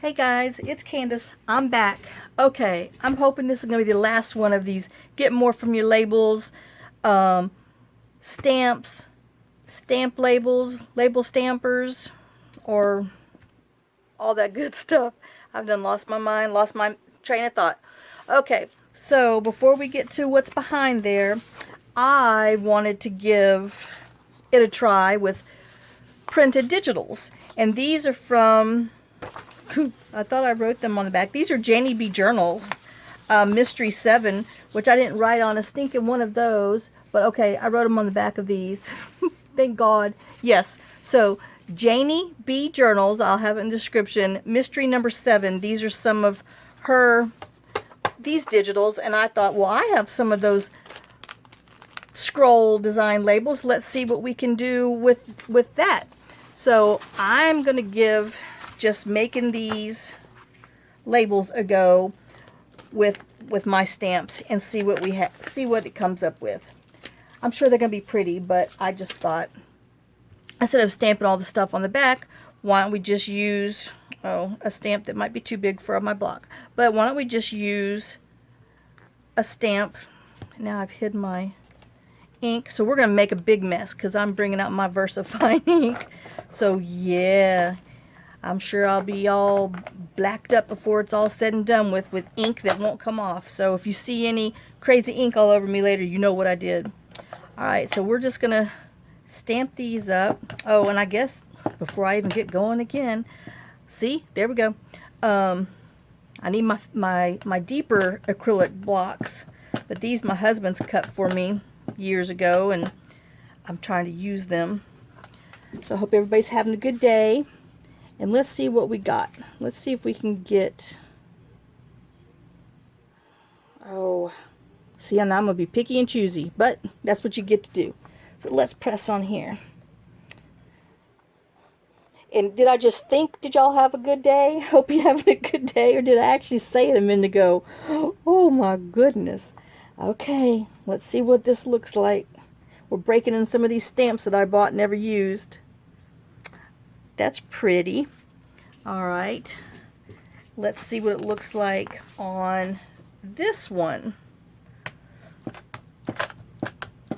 Hey guys, it's Candace. I'm back. Okay, I'm hoping this is going to be the last one of these Get More From Your Labels, um, stamps, stamp labels, label stampers, or all that good stuff. I've done lost my mind, lost my train of thought. Okay, so before we get to what's behind there, I wanted to give it a try with printed digitals. And these are from I thought I wrote them on the back. These are Janeybjournals, Mystery 7, which I didn't write on a stinking one of those. But okay, I wrote them on the back of these. Thank God. Yes, so Janeybjournals, I'll have it in the description. Mystery number 7. These are some of these digitals. And I thought, well, I have some of those scroll design labels. Let's see what we can do with that. So I'm going to give just making these labels a go with my stamps and see what it comes up with. I'm sure they're going to be pretty, but I just thought, instead of stamping all the stuff on the back, why don't we just use a stamp that might be too big for my block. But why don't we just use a stamp. Now I've hid my ink, so we're going to make a big mess because I'm bringing out my VersaFine ink. So yeah, I'm sure I'll be all blacked up before it's all said and done with ink that won't come off. So if you see any crazy ink all over me later, you know what I did. Alright, so we're just going to stamp these up. Oh, and I guess before I even get going again, see, there we go. I need my deeper acrylic blocks, but these my husband's cut for me years ago, and I'm trying to use them. So I hope everybody's having a good day. And let's see what we got. Let's see if we can get... Oh, see, I'm going to be picky and choosy, but that's what you get to do. So let's press on here. And did I just think, did y'all have a good day? Hope you're having a good day. Or did I actually say it a minute ago? Oh my goodness. Okay, let's see what this looks like. We're breaking in some of these stamps that I bought and never used. That's pretty. Alright, let's see what it looks like on this one.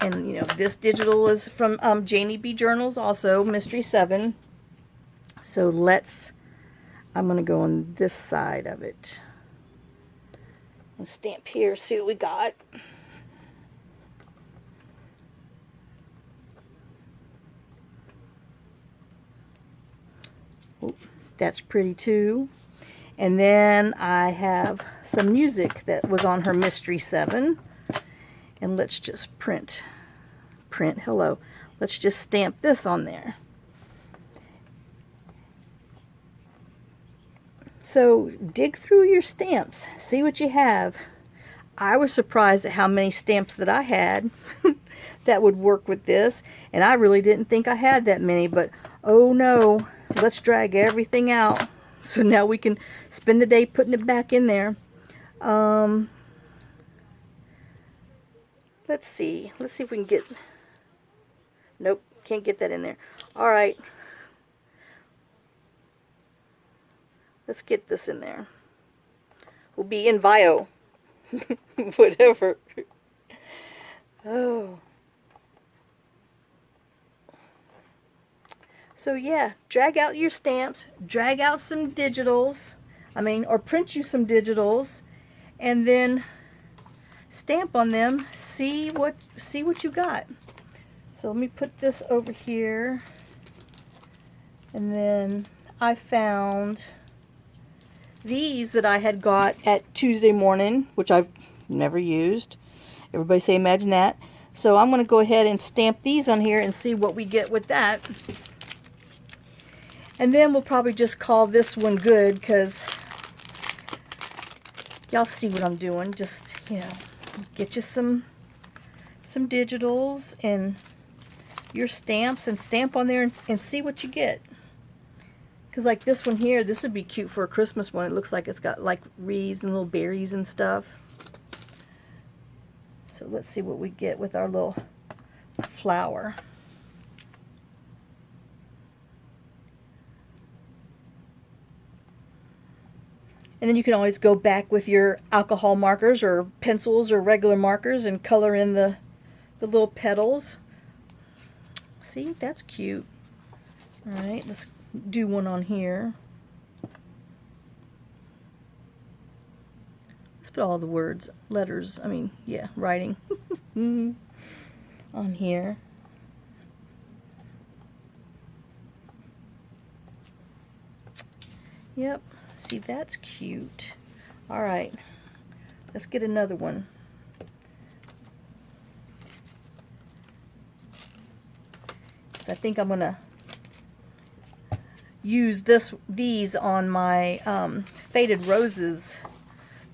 And you know, this digital is from Janeybjournals, also Mystery 7. So I'm going to go on this side of it and stamp here, see what we got. Oh, that's pretty too. And then I have some music that was on her Mystery 7. And let's just print, hello. Let's just stamp this on there. So dig through your stamps, see what you have. I was surprised at how many stamps that I had that would work with this. And I really didn't think I had that many, but oh no. Let's drag everything out so now we can spend the day putting it back in there. Let's see if we can get... Nope, can't get that in there. Alright, let's get this in there. We'll be in Vio. Whatever. Oh. So yeah, drag out your stamps, drag out some digitals, or print you some digitals, and then stamp on them, see what you got. So let me put this over here, and then I found these that I had got at Tuesday morning, which I've never used. Everybody say imagine that. So I'm going to go ahead and stamp these on here and see what we get with that. And then we'll probably just call this one good, because y'all see what I'm doing. Just, you know, get you some digitals and your stamps and stamp on there and see what you get. Because like this one here, this would be cute for a Christmas one. It looks like it's got like leaves and little berries and stuff. So let's see what we get with our little flower. And then you can always go back with your alcohol markers or pencils or regular markers and color in the little petals. See, that's cute. All right, let's do one on here. Let's put all the words, letters, writing on here. Yep, see, that's cute. All right, let's get another one. I think I'm gonna use these on my Faded Roses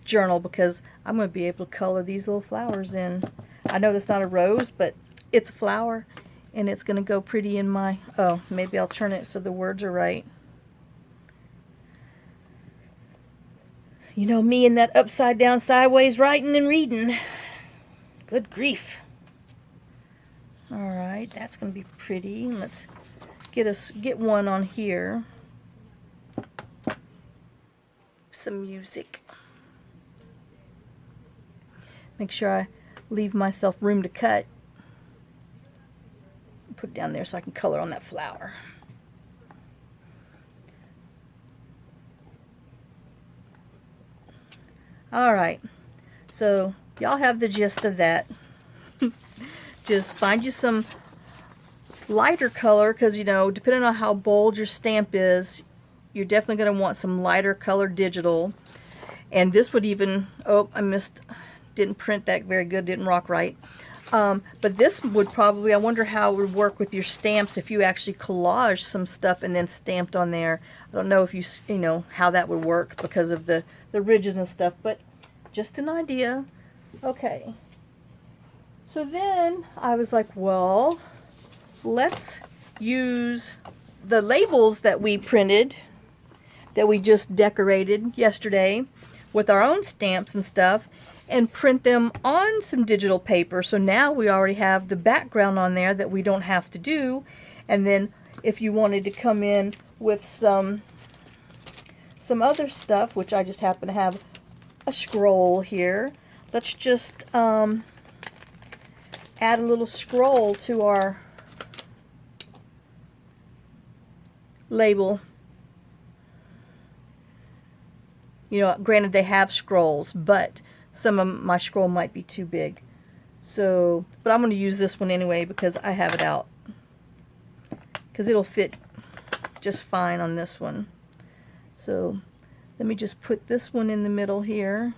journal, because I'm gonna be able to color these little flowers in. I know that's not a rose, but it's a flower, and it's gonna go pretty in my, oh, maybe I'll turn it so the words are right. You know me and that upside down sideways writing and reading. Good grief. Alright, that's going to be pretty. Let's get one on here. Some music. Make sure I leave myself room to cut. Put it down there so I can color on that flower. Alright, so y'all have the gist of that. Just find you some lighter color, because, you know, depending on how bold your stamp is, you're definitely going to want some lighter color digital. And this would even, oh, I missed, didn't print that very good, didn't rock right. But this would probably, I wonder how it would work with your stamps if you actually collage some stuff and then stamped on there. I don't know if you know, how that would work because of the ridges and stuff, but just an idea. Okay. So then I was like, well, let's use the labels that we printed, that we just decorated yesterday with our own stamps and stuff, and print them on some digital paper. So now we already have the background on there that we don't have to do. And then if you wanted to come in with some other stuff, which I just happen to have a scroll here, let's just add a little scroll to our label. You know, granted they have scrolls, but some of my scroll might be too big. So, but I'm going to use this one anyway because I have it out. Because it'll fit just fine on this one. So, let me just put this one in the middle here.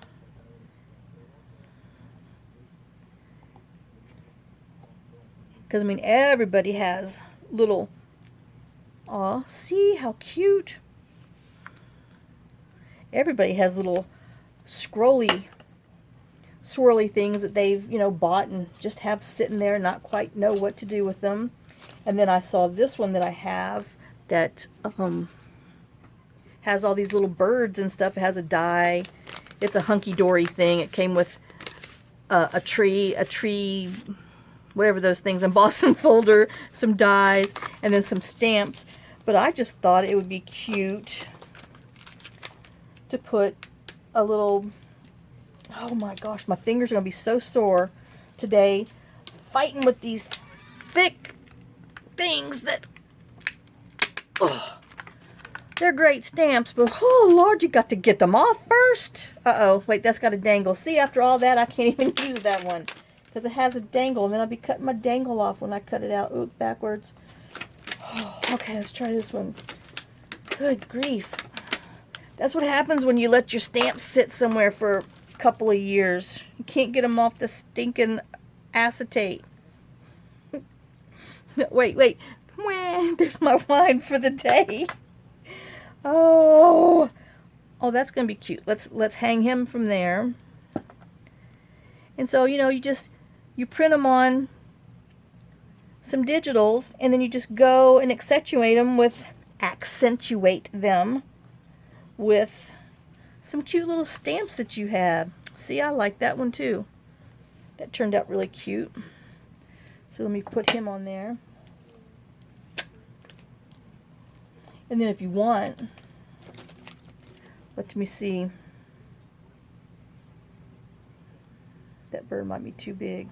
Because, I mean, everybody has little, aw, see how cute? Everybody has little scrolly, swirly things that they've, you know, bought and just have sitting there and not quite know what to do with them. And then I saw this one that I have that has all these little birds and stuff. It has a die. It's a hunky-dory thing. It came with a tree, whatever those things, embossing folder, some dies, and then some stamps. But I just thought it would be cute to put a little, oh my gosh, my fingers are going to be so sore today fighting with these thick things that, oh, they're great stamps, but oh Lord, you got to get them off first. Uh-oh, wait, that's got a dangle. See, after all that, I can't even use that one because it has a dangle, and then I'll be cutting my dangle off when I cut it out. Oop, backwards. Oh, okay, let's try this one. Good grief. That's what happens when you let your stamps sit somewhere for a couple of years. You can't get them off the stinking acetate. Wait. There's my wine for the day. Oh, that's gonna be cute. Let's hang him from there. And so, you know, you print them on some digitals, and then you just go and accentuate them with some cute little stamps that you have. See, I like that one too. That turned out really cute. So let me put him on there. And then if you want, Let me see. That bird might be too big.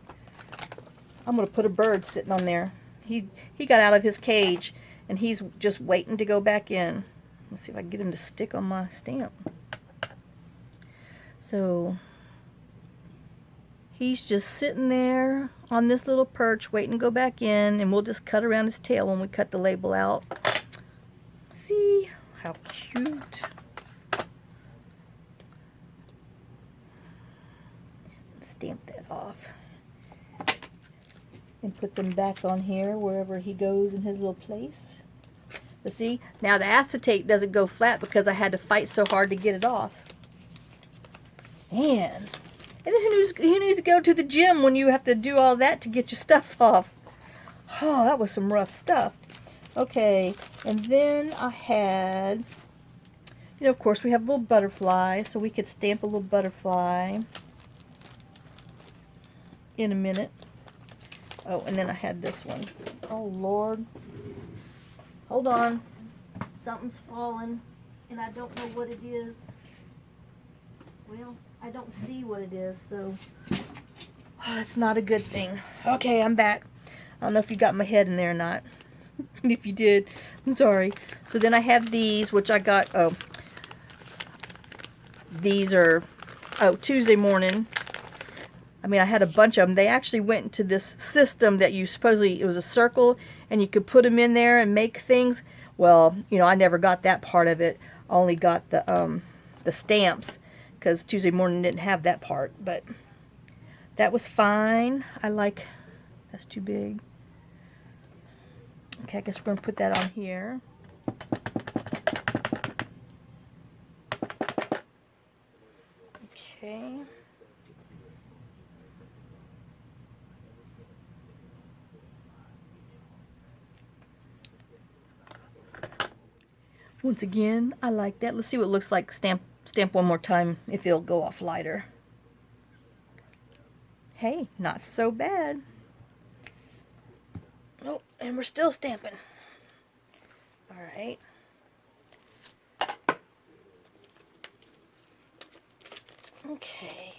I'm going to put a bird sitting on there. He got out of his cage, and he's just waiting to go back in. Let's see if I can get him to stick on my stamp. So he's just sitting there on this little perch waiting to go back in, and we'll just cut around his tail when we cut the label out. See how cute. Stamp that off and put them back on here wherever he goes in his little place. But see, now the acetate doesn't go flat because I had to fight so hard to get it off. Man, and then who needs to go to the gym when you have to do all that to get your stuff off? Oh, that was some rough stuff. Okay, and then I had, you know, of course we have little butterflies, so we could stamp a little butterfly in a minute. Oh, and then I had this one. Oh, Lord. Hold on. Something's falling, and I don't know what it is. Well, I don't see what it is, so that's not a good thing. Okay, I'm back. I don't know if you got my head in there or not. If you did, I'm sorry. So then I have these, which I got, these are, Tuesday morning. I mean, I had a bunch of them. They actually went into this system that you supposedly, it was a circle, and you could put them in there and make things. Well, you know, I never got that part of it. I only got the stamps, because Tuesday morning didn't have that part. But that was fine. I like, that's too big. Okay, I guess we're going to put that on here. Okay. Once again, I like that. Let's see what it looks like. Stamp one more time if it'll go off lighter. Hey, not so bad. Oh, and we're still stamping. All right. Okay.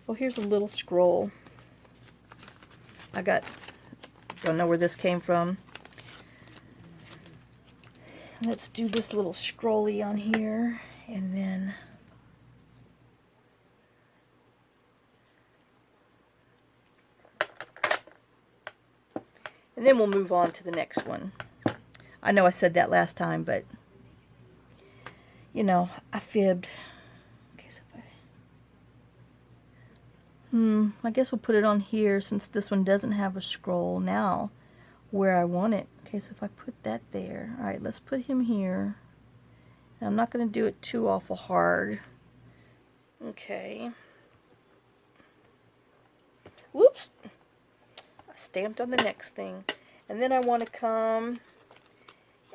Well, here's a little scroll. Don't know where this came from. Let's do this little scrolly on here, and then we'll move on to the next one. I know I said that last time, but you know, I fibbed. Okay, so if I guess we'll put it on here since this one doesn't have a scroll now where I want it. Okay, so if I put that there, all right, let's put him here. And I'm not going to do it too awful hard. Okay. Whoops. I stamped on the next thing. And then I want to come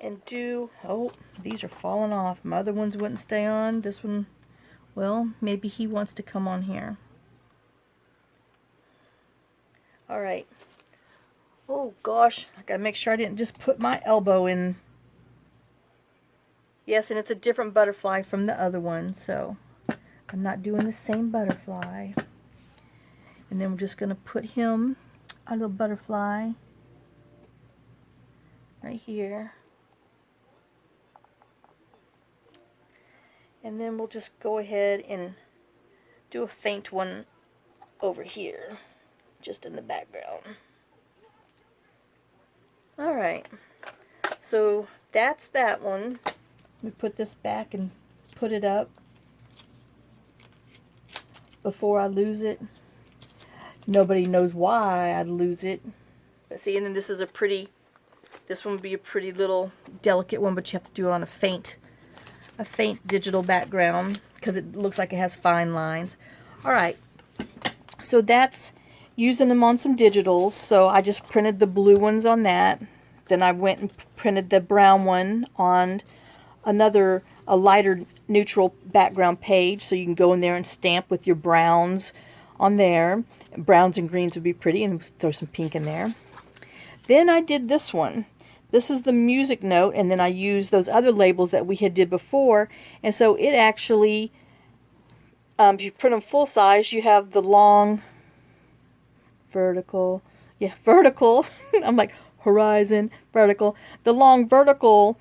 and do, oh, these are falling off. My other ones wouldn't stay on. This one, well, maybe he wants to come on here. All right. Oh gosh, I gotta make sure I didn't just put my elbow in. Yes, and it's a different butterfly from the other one, so I'm not doing the same butterfly. And then we're just gonna put him, a little butterfly, right here. And then we'll just go ahead and do a faint one over here, just in the background. Alright, so that's that one. Let me put this back and put it up before I lose it. Nobody knows why I'd lose it. But see, and then this is a pretty, this one would be a pretty little delicate one, but you have to do it on a faint digital background because it looks like it has fine lines. Alright, so that's using them on some digitals, so I just printed the blue ones on that. Then I went and printed the brown one on a lighter neutral background page, so you can go in there and stamp with your browns on there. Browns and greens would be pretty, and throw some pink in there. Then I did this one. this is the music note, and then I use those other labels that we had did before, and so it actually, if you print them full size, you have the long vertical, yeah, vertical, I'm like horizon, vertical, the long vertical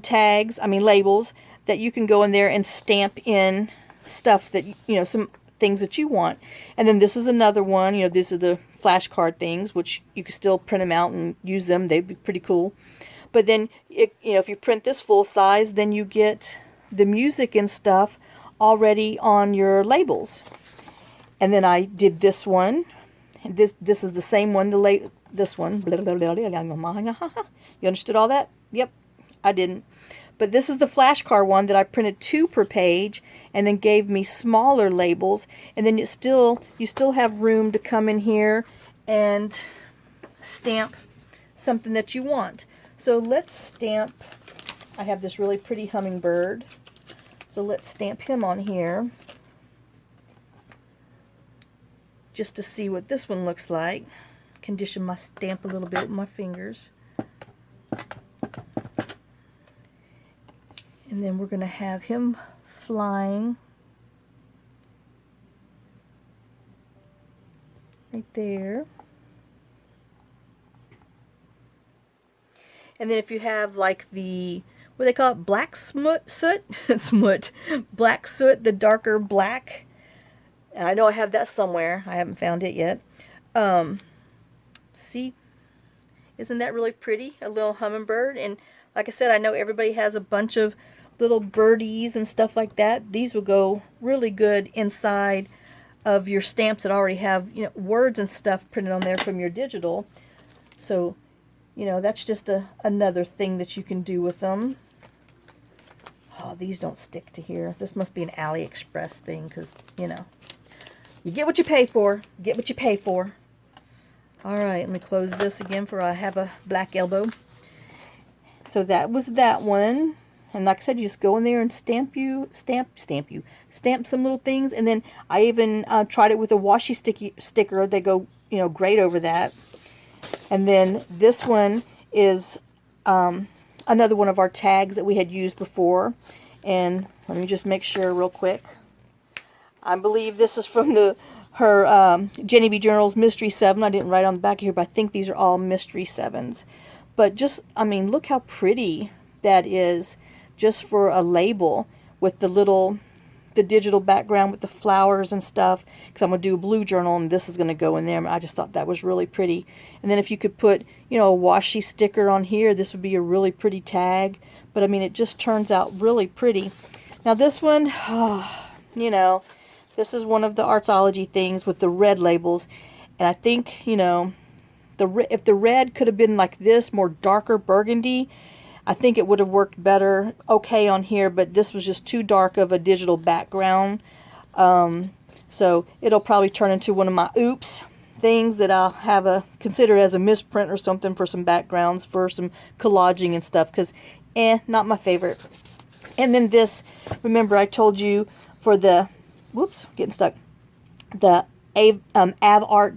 tags, I mean labels, that you can go in there and stamp in stuff that, you know, some things that you want. And then this is another one, you know, these are the flashcard things, which you can still print them out and use them. They'd be pretty cool. But then, you know, if you print this full size, then you get the music and stuff already on your labels. And then I did this one. And this is the same one, this one. You understood all that? Yep, I didn't. But this is the flashcard one that I printed 2 per page and then gave me smaller labels. And then you still have room to come in here and stamp something that you want. So let's stamp, I have this really pretty hummingbird. So let's stamp him on here, just to see what this one looks like. Condition my stamp a little bit with my fingers. And then we're going to have him flying right there. And then if you have like the, what do they call it, black soot, black soot, the darker black. And I know I have that somewhere. I haven't found it yet. See, isn't that really pretty? A little hummingbird. And like I said, I know everybody has a bunch of little birdies and stuff like that. These will go really good inside of your stamps that already have, you know, words and stuff printed on there from your digital. So, you know, that's just another thing that you can do with them. Oh, these don't stick to here. This must be an AliExpress thing, because, you know, you get what you pay for. Get what you pay for. Alright, let me close this again for I have a black elbow. So that was that one. And like I said, you just go in there and stamp some little things. And then I even tried it with a washi sticker. They go, you know, great over that. And then this one is another one of our tags that we had used before. And let me just make sure real quick. I believe this is from her Janeybjournals Mystery 7. I didn't write on the back here, but I think these are all Mystery 7s. But just, I mean, look how pretty that is just for a label with the digital background with the flowers and stuff. Because I'm going to do a blue journal and this is going to go in there. I just thought that was really pretty. And then if you could put, you know, a washi sticker on here, this would be a really pretty tag. But I mean, it just turns out really pretty. Now this one, you know, this is one of the Artsology things with the red labels. And I think, you know, if the red could have been like this, more darker burgundy, I think it would have worked better okay on here, but this was just too dark of a digital background. So it'll probably turn into one of my oops things that I'll have consider as a misprint or something for some backgrounds, for some collaging and stuff, because not my favorite. And then this, remember I told you for the, whoops, getting stuck, the Av Art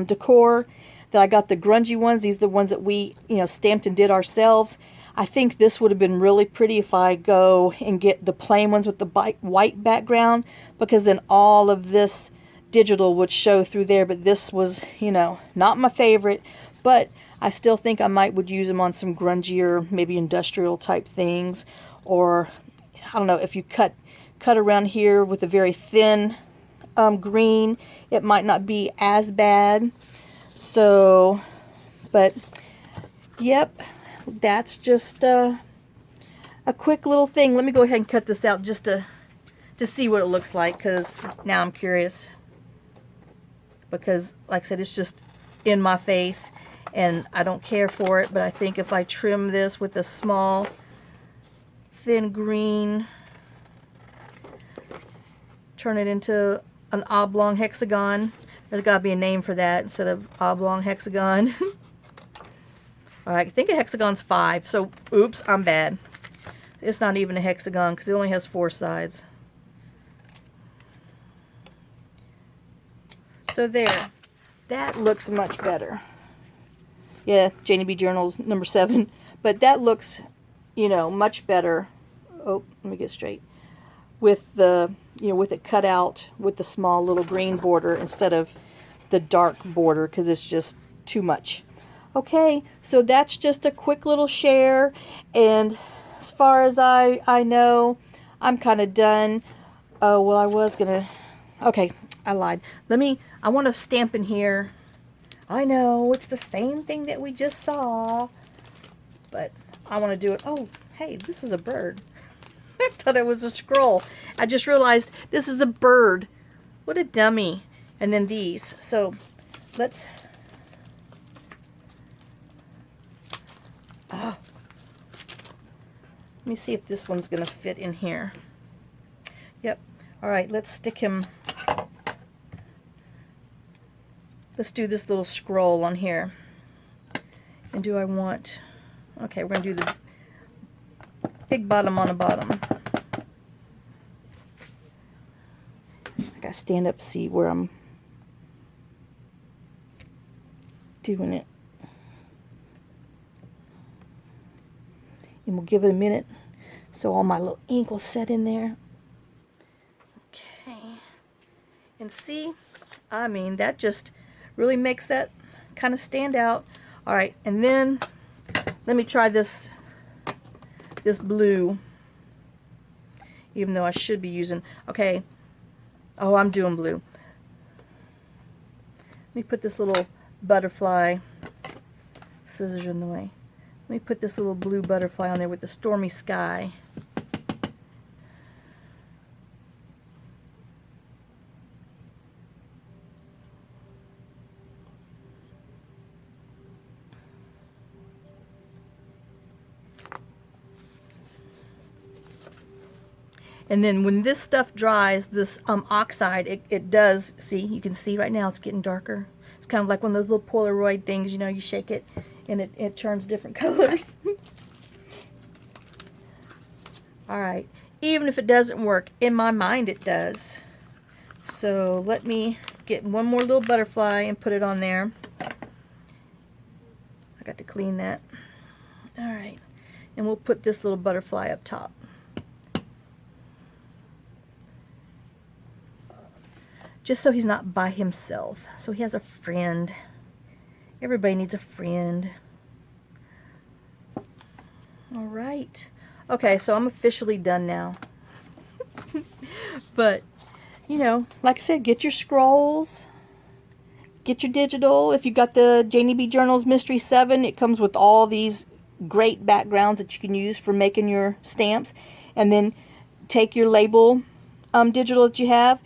decor, that I got the grungy ones. These are the ones that we, you know, stamped and did ourselves. I think this would have been really pretty if I go and get the plain ones with the white background, because then all of this digital would show through there. But this was, you know, not my favorite, but I still think I would use them on some grungier, maybe industrial type things. Or I don't know, if you cut around here with a very thin green, it might not be as bad. So, but yep, that's just a quick little thing. Let me go ahead and cut this out just to see what it looks like, because now I'm curious. Because, like I said, it's just in my face, and I don't care for it. But I think if I trim this with a small, thin green, turn it into an oblong hexagon. There's got to be a name for that instead of oblong hexagon. Alright, I think a hexagon's 5, so oops, I'm bad. It's not even a hexagon because it only has 4 sides. So there. That looks much better. Yeah, Janeybjournals number 7. But that looks, you know, much better. Oh, let me get straight. With the, you know, with it cut out with the small little green border instead of the dark border, because it's just too much. Okay, so that's just a quick little share, and as far as I know, I'm kind of done. Oh, well, I was gonna, okay, I lied. I want to stamp in here. I know, it's the same thing that we just saw, but I want to do it. Oh, hey, this is a bird. I thought it was a scroll. I just realized this is a bird. What a dummy. And then these. So let's... Oh. Let me see if this one's going to fit in here. Yep. All right, let's stick him... Let's do this little scroll on here. And do I want... Okay, we're going to do the big bottom on the bottom. I got to stand up, see where I'm doing it. And we'll give it a minute so all my little ink will set in there. Okay. And see, I mean, that just really makes that kind of stand out. All right, and then let me try this blue, even though I should be using, okay, oh, I'm doing blue. Let me put this little butterfly, scissors in the way. Let me put this little blue butterfly on there with the stormy sky. And then when this stuff dries, this oxide, it does, see, you can see right now it's getting darker. It's kind of like one of those little Polaroid things, you know, you shake it and it turns different colors. All right, even if it doesn't work, in my mind it does. So let me get one more little butterfly and put it on there. I got to clean that. All right, and we'll put this little butterfly up top. Just so he's not by himself, so he has a friend. Everybody needs a friend. All right. Okay, so I'm officially done now. But, you know, like I said, get your scrolls. Get your digital. If you got the Janeybjournals Mystery 7, it comes with all these great backgrounds that you can use for making your stamps. And then take your label digital that you have,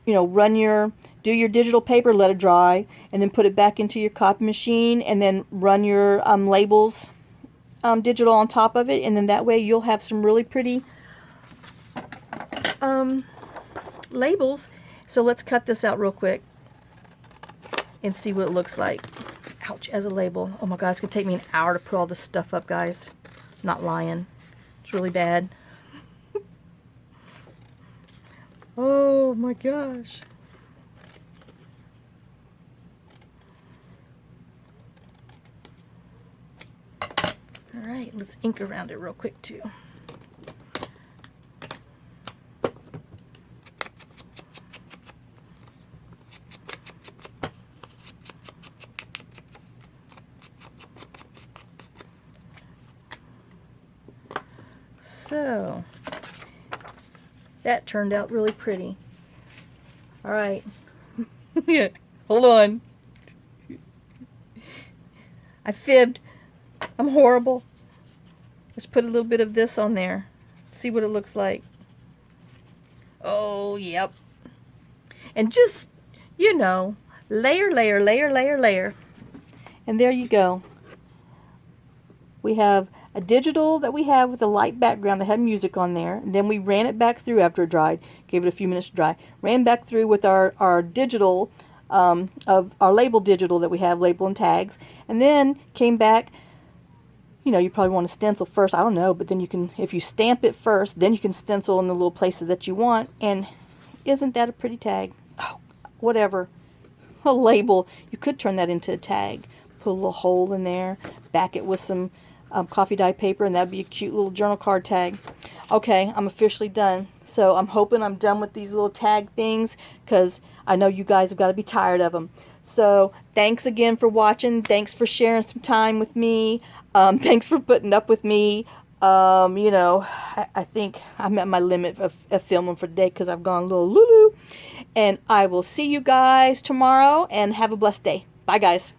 you know, do your digital paper, let it dry, and then put it back into your copy machine, and then run your labels digital on top of it, and then that way you'll have some really pretty labels. So let's cut this out real quick and see what it looks like. Ouch, as a label. Oh my God, it's gonna take me an hour to put all this stuff up, guys. I'm not lying. It's really bad. Oh my gosh. All right, let's ink around it real quick too. So that turned out really pretty. All right. Yeah, hold on. I fibbed. I'm horrible. Let's put a little bit of this on there. See what it looks like. Oh, yep. And just, you know, layer, layer, layer, layer, layer. And there you go. We have a digital that we have with a light background that had music on there. And then we ran it back through after it dried. Gave it a few minutes to dry. Ran back through with our digital, of our label digital that we have, label and tags. And then came back. You know, you probably want to stencil first. I don't know. But then you can, if you stamp it first, then you can stencil in the little places that you want. And isn't that a pretty tag? Oh, whatever. A label. You could turn that into a tag. Put a little hole in there. Back it with some coffee dye paper, and that'd be a cute little journal card tag. Okay, I'm officially done. So I'm hoping I'm done with these little tag things, because I know you guys have got to be tired of them. So thanks again for watching. Thanks for sharing some time with me. Thanks for putting up with me. You know, I think I'm at my limit of filming for today because I've gone a little lulu. And I will see you guys tomorrow, and have a blessed day. Bye, guys.